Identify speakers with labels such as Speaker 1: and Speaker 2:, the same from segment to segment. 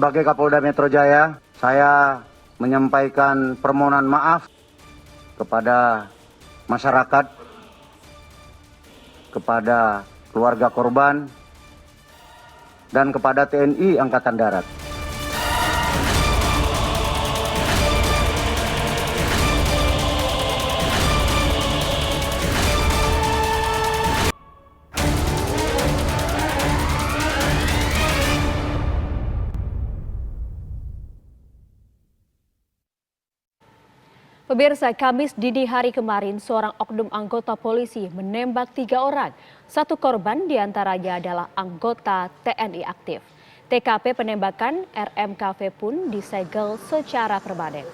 Speaker 1: Sebagai Kapolda Metro Jaya, saya menyampaikan permohonan maaf kepada masyarakat, kepada keluarga korban, dan kepada TNI Angkatan Darat.
Speaker 2: Pemirsa, Kamis dini hari kemarin, seorang oknum anggota polisi menembak 3 orang. 1 korban diantaranya adalah anggota TNI aktif. TKP penembakan RMKV pun disegel secara permanen.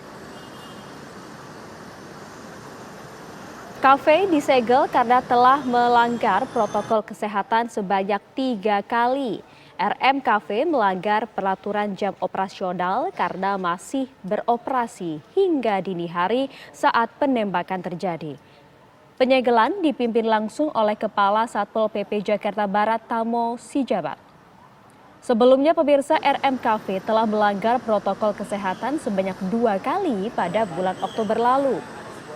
Speaker 2: Kafe disegel karena telah melanggar protokol kesehatan sebanyak 3 kali. RMKV melanggar peraturan jam operasional karena masih beroperasi hingga dini hari saat penembakan terjadi. Penyegelan dipimpin langsung oleh Kepala Satpol PP Jakarta Barat Tamo Sijabat. Sebelumnya pemirsa, RMKV telah melanggar protokol kesehatan sebanyak 2 kali pada bulan Oktober lalu.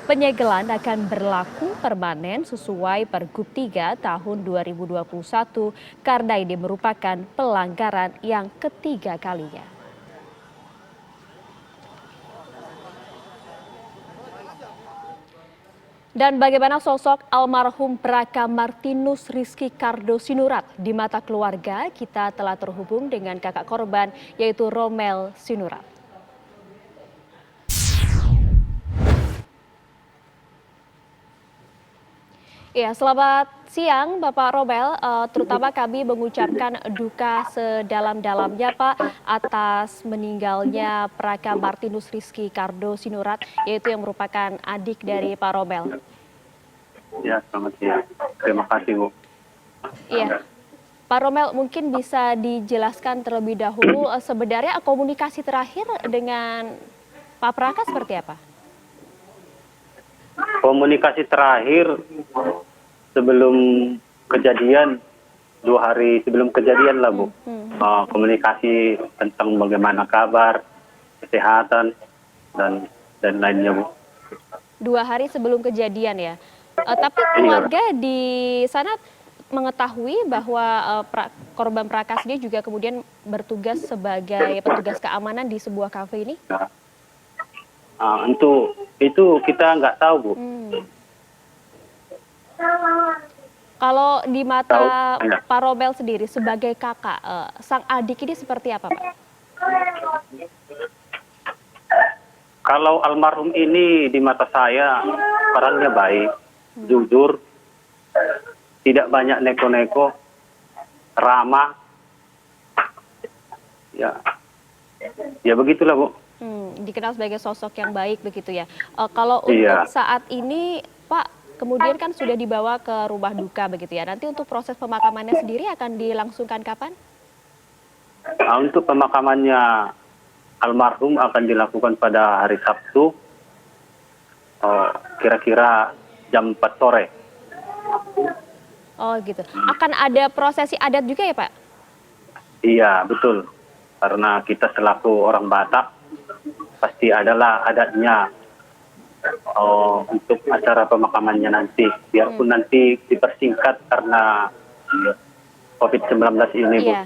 Speaker 2: Penyegelan akan berlaku permanen sesuai Pergub 3 tahun 2021 karena ini merupakan pelanggaran yang ketiga kalinya. Dan bagaimana sosok almarhum Praka Martinus Rizky Kardo Sinurat di mata keluarga? Kita telah terhubung dengan kakak korban yaitu Romel Sinurat. Ya, selamat siang Bapak Romel, terutama kami mengucapkan duka sedalam-dalamnya Pak atas meninggalnya Praka Martinus Rizky Kardo Sinurat, yaitu yang merupakan adik dari Pak Romel.
Speaker 3: Ya, selamat siang. Terima kasih, Bu.
Speaker 2: Iya, Pak Romel mungkin bisa dijelaskan terlebih dahulu sebenarnya komunikasi terakhir dengan Pak Praka seperti apa?
Speaker 3: Komunikasi terakhir sebelum kejadian, 2 hari sebelum kejadian lah, Bu. Komunikasi tentang bagaimana kabar, kesehatan, dan lainnya, Bu.
Speaker 2: 2 hari sebelum kejadian ya. Tapi keluarga di sana mengetahui bahwa korban Praka sendiri juga kemudian bertugas sebagai petugas keamanan di sebuah kafe ini?
Speaker 3: Untuk itu kita nggak tahu, Bu.
Speaker 2: Kalau di mata Pak Romel sendiri sebagai kakak, sang adik ini seperti apa, Pak?
Speaker 3: Kalau almarhum ini di mata saya orangnya baik, jujur, tidak banyak neko-neko, ramah. Ya begitulah, Bu.
Speaker 2: Dikenal sebagai sosok yang baik begitu ya. Kalau untuk saat ini, Pak, kemudian kan sudah dibawa ke rumah duka begitu ya. Nanti untuk proses pemakamannya sendiri akan dilangsungkan kapan?
Speaker 3: Untuk pemakamannya almarhum akan dilakukan pada hari Sabtu, kira-kira jam 4 sore.
Speaker 2: Oh gitu. Akan ada prosesi adat juga ya, Pak?
Speaker 3: Iya, betul. Karena kita selaku orang Batak, pasti adalah adatnya untuk acara pemakamannya nanti. Biarpun nanti dipersingkat karena COVID-19 ini, Bu.
Speaker 2: Iya.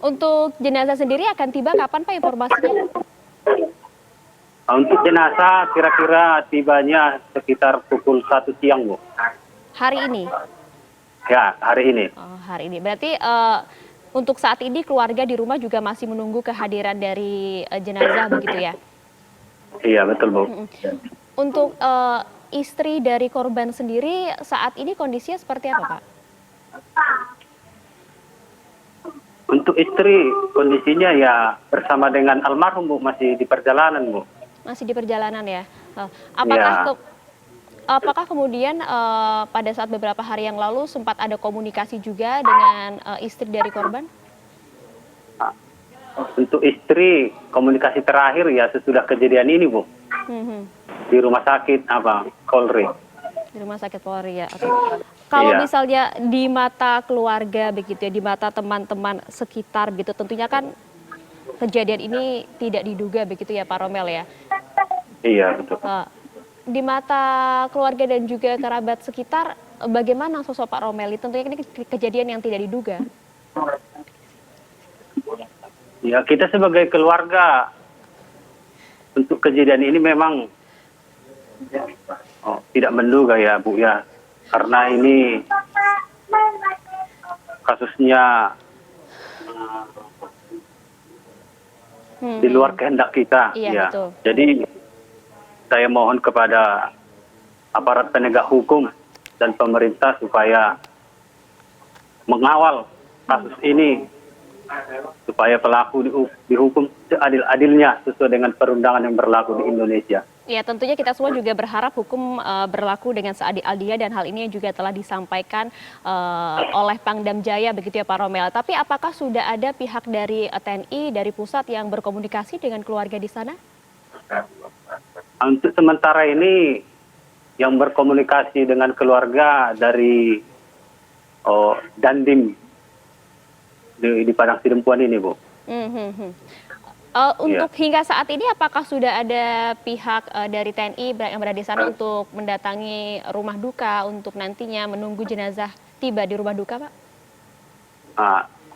Speaker 2: Untuk jenazah sendiri akan tiba kapan, Pak, informasinya?
Speaker 3: Untuk jenazah kira-kira tibanya sekitar pukul 1 siang, Bu.
Speaker 2: Hari ini?
Speaker 3: Ya, hari ini.
Speaker 2: Oh, hari ini. Berarti untuk saat ini keluarga di rumah juga masih menunggu kehadiran dari jenazah begitu ya?
Speaker 3: Iya, betul, Bu.
Speaker 2: Untuk istri dari korban sendiri saat ini kondisinya seperti apa, Pak?
Speaker 3: Untuk istri kondisinya ya bersama dengan almarhum, Bu, masih di perjalanan, Bu.
Speaker 2: Masih di perjalanan ya. Apakah kemudian pada saat beberapa hari yang lalu sempat ada komunikasi juga dengan istri dari korban?
Speaker 3: Untuk istri komunikasi terakhir ya sesudah kejadian ini, Bu. Di rumah sakit Polri.
Speaker 2: Di rumah sakit Polri ya. Oke. Kalau misalnya di mata keluarga begitu ya, di mata teman-teman sekitar gitu, tentunya kan kejadian ini tidak diduga begitu ya Pak Romel ya.
Speaker 3: Iya, betul.
Speaker 2: Di mata keluarga dan juga kerabat sekitar, bagaimana sosok Pak Romel? Tentunya ini kejadian yang tidak diduga.
Speaker 3: Ya, kita sebagai keluarga untuk kejadian ini memang tidak menduga ya Bu ya, karena ini kasusnya di luar kehendak kita.
Speaker 2: Iya,
Speaker 3: Ya.
Speaker 2: betul.
Speaker 3: Jadi saya mohon kepada aparat penegak hukum dan pemerintah supaya mengawal kasus ini, supaya pelaku dihukum seadil-adilnya sesuai dengan perundangan yang berlaku di Indonesia.
Speaker 2: Ya, tentunya kita semua juga berharap hukum berlaku dengan seadil-adilnya dan hal ini juga telah disampaikan oleh Pangdam Jaya begitu ya Pak Romel. Tapi apakah sudah ada pihak dari TNI, dari pusat yang berkomunikasi dengan keluarga di sana?
Speaker 3: Untuk sementara ini yang berkomunikasi dengan keluarga dari Dandim di Padang Sidempuan ini, Bu.
Speaker 2: Untuk hingga saat ini apakah sudah ada pihak dari TNI yang berada di sana untuk mendatangi rumah duka untuk nantinya menunggu jenazah tiba di rumah duka, Pak?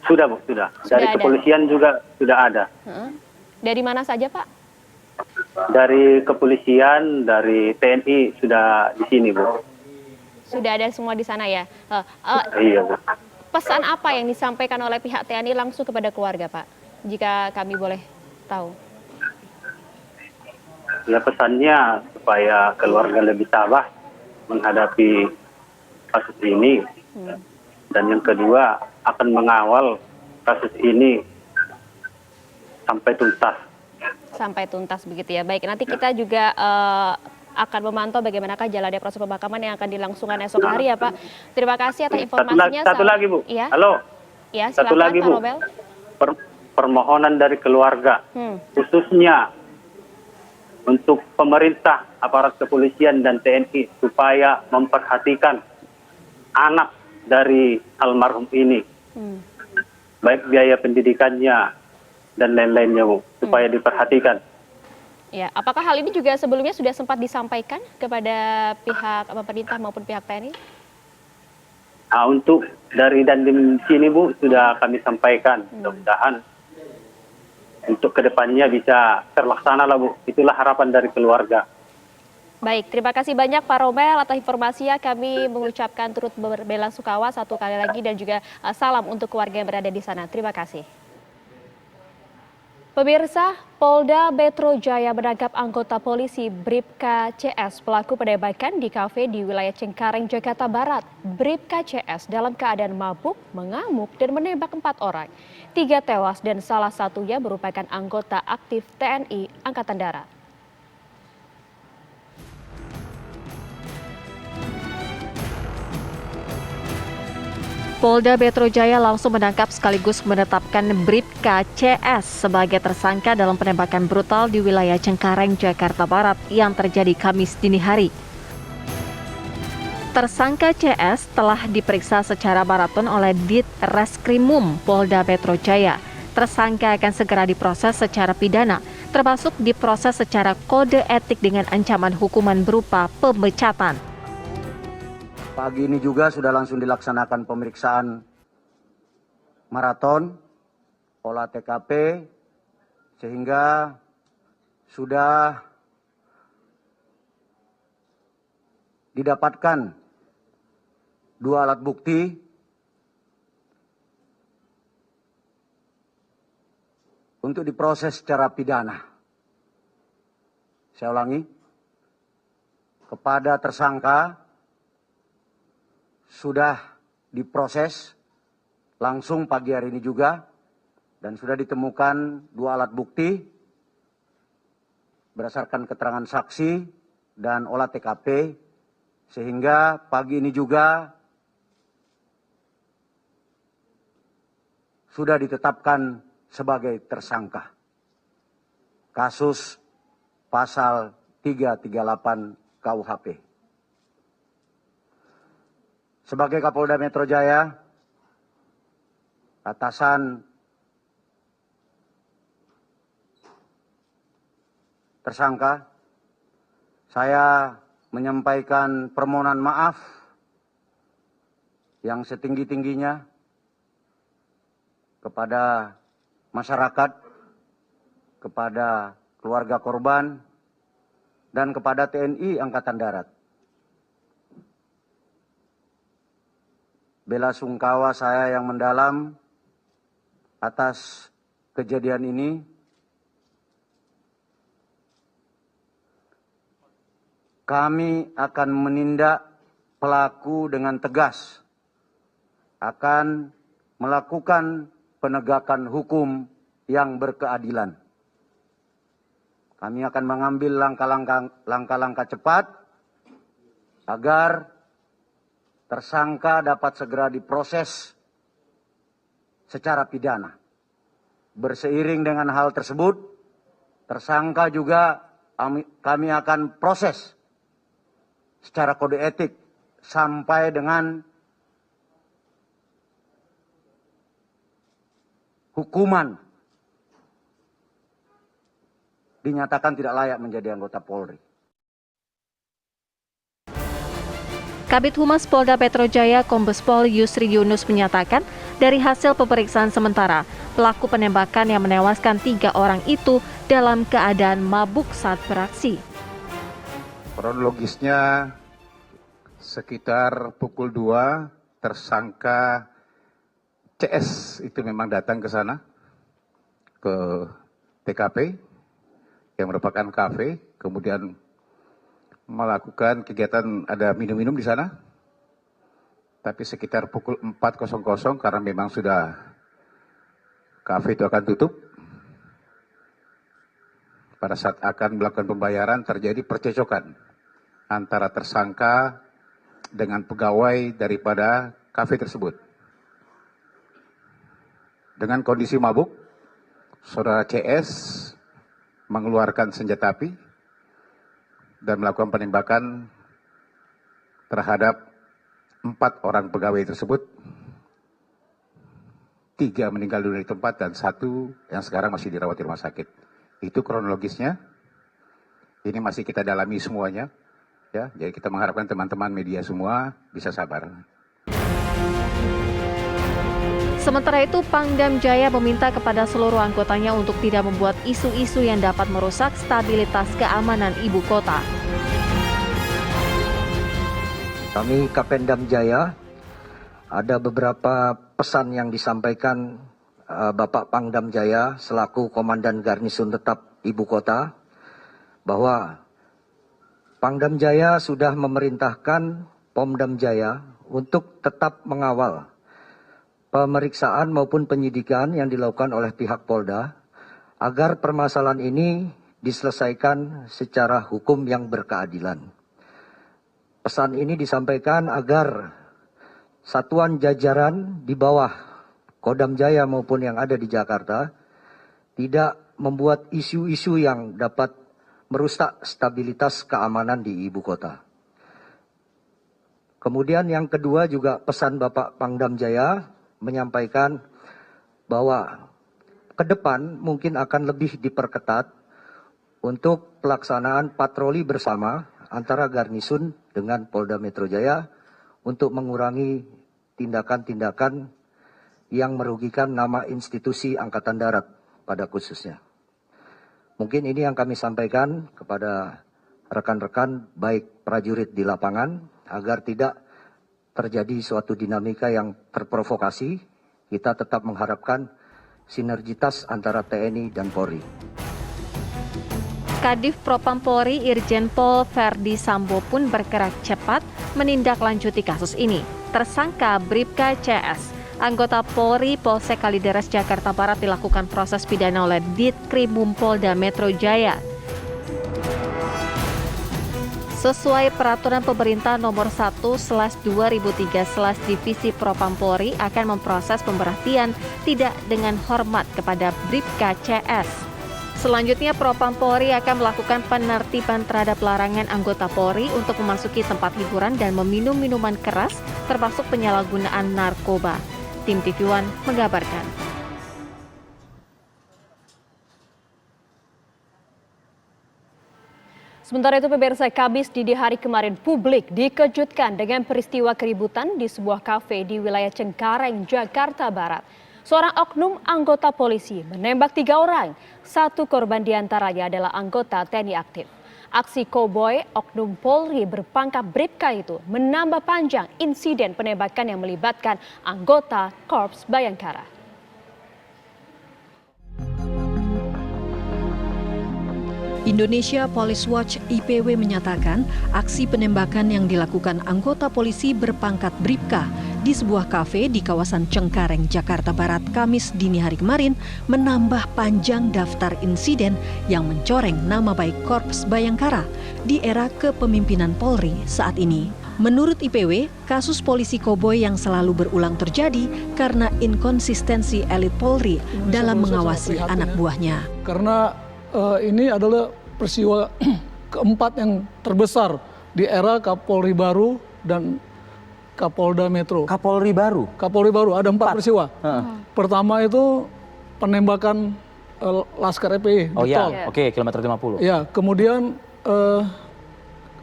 Speaker 3: Sudah, Bu, sudah. Dari kepolisian juga sudah ada.
Speaker 2: Dari mana saja, Pak?
Speaker 3: Dari kepolisian, dari TNI sudah di sini, Bu.
Speaker 2: Sudah ada semua di sana ya?
Speaker 3: Iya, Bu.
Speaker 2: Pesan apa yang disampaikan oleh pihak TNI langsung kepada keluarga, Pak? Jika kami boleh tahu.
Speaker 3: Ya, pesannya supaya keluarga lebih tabah menghadapi kasus ini. Dan yang kedua, akan mengawal kasus ini sampai tuntas.
Speaker 2: Sampai tuntas begitu ya. Baik, nanti kita juga akan memantau bagaimanakah jalannya proses pemakaman yang akan dilangsungkan esok hari ya Pak. Terima kasih atas informasinya.
Speaker 3: Satu lagi Bu.
Speaker 2: Ya?
Speaker 3: Halo.
Speaker 2: Ya,
Speaker 3: Satu
Speaker 2: silakan
Speaker 3: lagi
Speaker 2: Pak
Speaker 3: Bu.
Speaker 2: Robel.
Speaker 3: Permohonan dari keluarga, khususnya untuk pemerintah, aparat kepolisian dan TNI supaya memperhatikan anak dari almarhum ini. Baik biaya pendidikannya dan lain-lainnya Bu, supaya diperhatikan.
Speaker 2: Ya, apakah hal ini juga sebelumnya sudah sempat disampaikan kepada pihak pemerintah maupun pihak TNI?
Speaker 3: Untuk dari Dandim sini Bu, sudah kami sampaikan. Mudah-mudahan untuk kedepannya bisa terlaksana lah Bu. Itulah harapan dari keluarga.
Speaker 2: Baik, terima kasih banyak Pak Romel atas informasinya. Kami mengucapkan turut belasungkawa satu kali lagi dan juga salam untuk keluarga yang berada di sana. Terima kasih. Pemirsa, Polda Metro Jaya menangkap anggota polisi Bribka CS pelaku penembakan di kafe di wilayah Cengkareng, Jakarta Barat. Bribka CS dalam keadaan mabuk, mengamuk, dan menembak 4 orang. 3 tewas dan salah satunya merupakan anggota aktif TNI Angkatan Darat. Polda Metro Jaya langsung menangkap sekaligus menetapkan Bribka CS sebagai tersangka dalam penembakan brutal di wilayah Cengkareng, Jakarta Barat yang terjadi Kamis dini hari. Tersangka CS telah diperiksa secara maraton oleh Ditreskrimum Polda Metro Jaya. Tersangka akan segera diproses secara pidana, termasuk diproses secara kode etik dengan ancaman hukuman berupa pemecatan.
Speaker 1: Pagi ini juga sudah langsung dilaksanakan pemeriksaan maraton, olah TKP, sehingga sudah didapatkan 2 alat bukti untuk diproses secara pidana. Saya ulangi, kepada tersangka sudah diproses langsung pagi hari ini juga dan sudah ditemukan 2 alat bukti berdasarkan keterangan saksi dan olah TKP, sehingga pagi ini juga sudah ditetapkan sebagai tersangka. Kasus pasal 338 KUHP. Sebagai Kapolda Metro Jaya, atasan tersangka, saya menyampaikan permohonan maaf yang setinggi-tingginya kepada masyarakat, kepada keluarga korban, dan kepada TNI Angkatan Darat. Bela sungkawa saya yang mendalam atas kejadian ini. Kami akan menindak pelaku dengan tegas, akan melakukan penegakan hukum yang berkeadilan. Kami akan mengambil langkah-langkah cepat agar tersangka dapat segera diproses secara pidana. Berseiring dengan hal tersebut, tersangka juga kami akan proses secara kode etik sampai dengan hukuman dinyatakan tidak layak menjadi anggota Polri.
Speaker 2: Kabid Humas Polda Metro Jaya Kombes Pol Yusri Yunus menyatakan dari hasil pemeriksaan sementara, pelaku penembakan yang menewaskan 3 orang itu dalam keadaan mabuk saat beraksi.
Speaker 4: Kronologisnya sekitar pukul 2 tersangka CS itu memang datang ke sana, ke TKP yang merupakan kafe, kemudian melakukan kegiatan ada minum-minum di sana. Tapi sekitar pukul 4.00 karena memang sudah kafe itu akan tutup. Pada saat akan melakukan pembayaran terjadi percecokan antara tersangka dengan pegawai daripada kafe tersebut. Dengan kondisi mabuk, saudara CS mengeluarkan senjata api dan melakukan penembakan terhadap 4 orang pegawai tersebut. 3 meninggal dunia di tempat dan 1 yang sekarang masih dirawat di rumah sakit. Itu kronologisnya. Ini masih kita dalami semuanya. Ya, jadi kita mengharapkan teman-teman media semua bisa sabar.
Speaker 2: Sementara itu, Pangdam Jaya meminta kepada seluruh anggotanya untuk tidak membuat isu-isu yang dapat merusak stabilitas keamanan ibu kota.
Speaker 5: Kami Kapendam Jaya ada beberapa pesan yang disampaikan Bapak Pangdam Jaya selaku Komandan Garnisun Tetap Ibu Kota bahwa Pangdam Jaya sudah memerintahkan Pomdam Jaya untuk tetap mengawal pemeriksaan maupun penyidikan yang dilakukan oleh pihak Polda agar permasalahan ini diselesaikan secara hukum yang berkeadilan. Pesan ini disampaikan agar satuan jajaran di bawah Kodam Jaya maupun yang ada di Jakarta tidak membuat isu-isu yang dapat merusak stabilitas keamanan di ibu kota. Kemudian yang kedua juga pesan Bapak Pangdam Jaya menyampaikan bahwa ke depan mungkin akan lebih diperketat untuk pelaksanaan patroli bersama antara Garnisun dengan Polda Metro Jaya untuk mengurangi tindakan-tindakan yang merugikan nama institusi Angkatan Darat pada khususnya. Mungkin ini yang kami sampaikan kepada rekan-rekan baik prajurit di lapangan agar tidak terjadi suatu dinamika yang terprovokasi. Kita tetap mengharapkan sinergitas antara TNI dan Polri.
Speaker 2: Kadif Propam Polri Irjen Pol Verdi Sambo pun bergerak cepat menindaklanjuti kasus ini. Tersangka Bribka CS, anggota Polri Polsek Kalideres Jakarta Barat dilakukan proses pidana oleh Ditkrimum Polda Metro Jaya. Sesuai peraturan pemerintah nomor 1/2003/ Divisi Propam Polri akan memproses pemberhentian tidak dengan hormat kepada Bribka CS. Selanjutnya Propam Polri akan melakukan penertiban terhadap larangan anggota Polri untuk memasuki tempat hiburan dan meminum minuman keras termasuk penyalahgunaan narkoba. Tim TV One mengabarkan. Sementara itu pemirsa, Kamis dini hari kemarin publik dikejutkan dengan peristiwa keributan di sebuah kafe di wilayah Cengkareng, Jakarta Barat. Seorang oknum anggota polisi menembak 3 orang, 1 korban diantaranya adalah anggota TNI aktif. Aksi koboi oknum Polri berpangkat Bribka itu menambah panjang insiden penembakan yang melibatkan anggota Korps Bayangkara.
Speaker 6: Indonesia Police Watch (IPW) menyatakan aksi penembakan yang dilakukan anggota polisi berpangkat Bribka di sebuah kafe di kawasan Cengkareng, Jakarta Barat, Kamis dini hari kemarin menambah panjang daftar insiden yang mencoreng nama baik Korps Bayangkara di era kepemimpinan Polri saat ini. Menurut IPW, kasus polisi koboi yang selalu berulang terjadi karena inkonsistensi elit Polri dalam mengawasi anak buahnya.
Speaker 7: Karena ini adalah peristiwa keempat yang terbesar di era Kapolri baru dan Kapolda Metro.
Speaker 8: Kapolri baru?
Speaker 7: Kapolri baru, ada 4 peristiwa. Pertama itu penembakan Laskar FPI di tol.
Speaker 8: Oke, kilometer 50.
Speaker 7: Ya, kemudian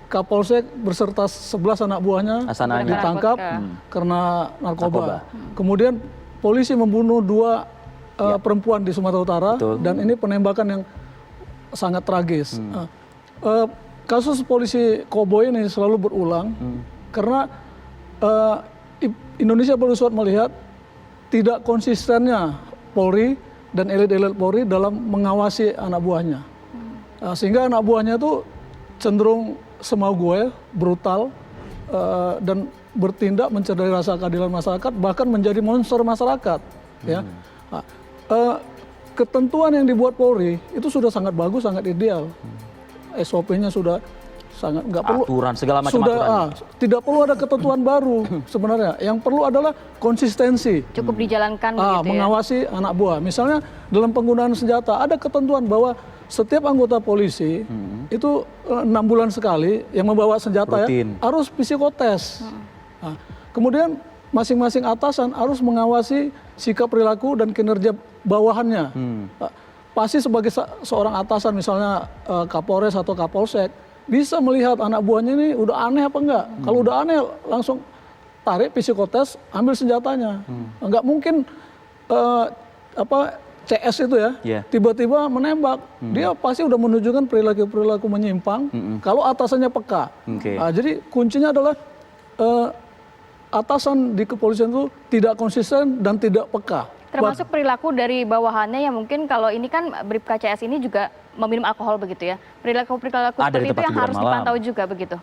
Speaker 7: Kapolsek beserta 11 anak buahnya ditangkap karena narkoba. Kemudian polisi membunuh 2 perempuan di Sumatera Utara. Dan ini penembakan yang sangat tragis. Kasus polisi koboi ini selalu berulang karena Indonesia Police Watch melihat tidak konsistennya Polri dan elit-elit Polri dalam mengawasi anak buahnya. Sehingga anak buahnya itu cenderung semau gue, brutal, dan bertindak mencederai rasa keadilan masyarakat, bahkan menjadi monster masyarakat. Ya. Ketentuan yang dibuat Polri itu sudah sangat bagus, sangat ideal. SOP-nya sudah sangat nggak perlu
Speaker 8: aturan segala macam aturan.
Speaker 7: Tidak perlu ada ketentuan baru sebenarnya. Yang perlu adalah konsistensi.
Speaker 2: Cukup dijalankan begitu
Speaker 7: mengawasi anak buah. Misalnya dalam penggunaan senjata ada ketentuan bahwa setiap anggota polisi itu 6 bulan sekali yang membawa senjata harus psikotes. Kemudian masing-masing atasan harus mengawasi sikap perilaku dan kinerja bawahannya. Pasti sebagai seorang atasan misalnya Kapolres atau Kapolsek bisa melihat anak buahnya ini udah aneh apa enggak. Kalau udah aneh langsung tarik psikotes, ambil senjatanya. Enggak mungkin CS itu ya tiba-tiba menembak. Dia pasti udah menunjukkan perilaku menyimpang kalau atasannya peka. Jadi kuncinya adalah atasan di kepolisian itu tidak konsisten dan tidak peka.
Speaker 9: Termasuk perilaku dari bawahannya yang mungkin kalau ini kan Bribka CS ini juga meminum alkohol begitu ya. Perilaku seperti itu yang harus dipantau juga begitu.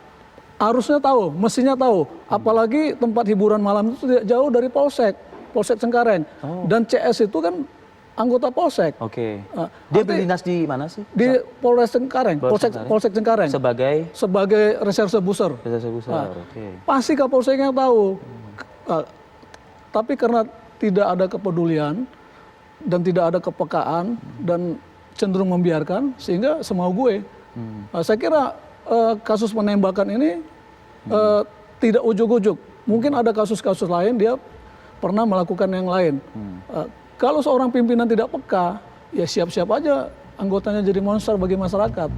Speaker 7: Harusnya tahu, mestinya tahu. Apalagi tempat hiburan malam itu tidak jauh dari Polsek Cengkareng. Dan CS itu kan anggota Polsek.
Speaker 8: Dia berdinas di mana sih?
Speaker 7: Di Polres Cengkareng, Polsek Cengkareng. Sebagai reserse busur. Pasti Kapolseknya tahu. Tapi karena tidak ada kepedulian dan tidak ada kepekaan dan cenderung membiarkan sehingga semau gue. Saya kira kasus penembakan ini tidak ujuk-ujuk. Mungkin ada kasus-kasus lain dia pernah melakukan yang lain. Kalau seorang pimpinan tidak peka, ya siap-siap aja anggotanya jadi monster bagi masyarakat.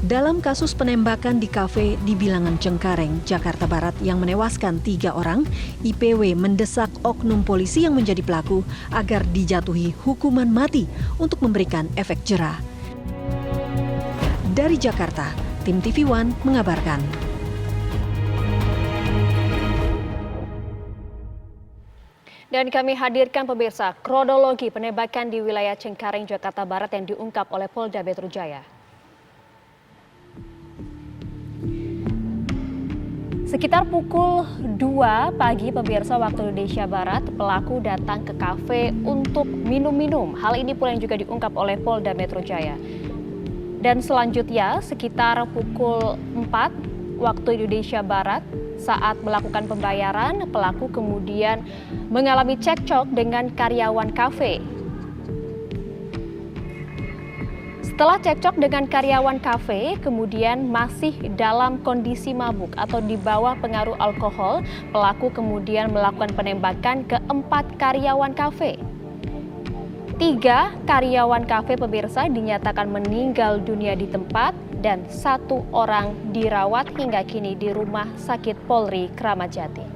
Speaker 6: Dalam kasus penembakan di kafe di Bilangan Cengkareng, Jakarta Barat yang menewaskan 3 orang, IPW mendesak oknum polisi yang menjadi pelaku agar dijatuhi hukuman mati untuk memberikan efek jera. Dari Jakarta, tim TV One mengabarkan.
Speaker 2: Dan kami hadirkan pemirsa kronologi penembakan di wilayah Cengkareng, Jakarta Barat yang diungkap oleh Polda Metro Jaya. Sekitar pukul 2 pagi pemirsa waktu Indonesia Barat, pelaku datang ke kafe untuk minum-minum. Hal ini pula yang juga diungkap oleh Polda Metro Jaya. Dan selanjutnya sekitar pukul 4 waktu Indonesia Barat, saat melakukan pembayaran, pelaku kemudian mengalami cekcok dengan karyawan kafe. Setelah cekcok dengan karyawan kafe, kemudian masih dalam kondisi mabuk atau di bawah pengaruh alkohol, pelaku kemudian melakukan penembakan ke 4 karyawan kafe. 3 karyawan kafe pemirsa dinyatakan meninggal dunia di tempat dan 1 orang dirawat hingga kini di Rumah Sakit Polri Kramat Jati.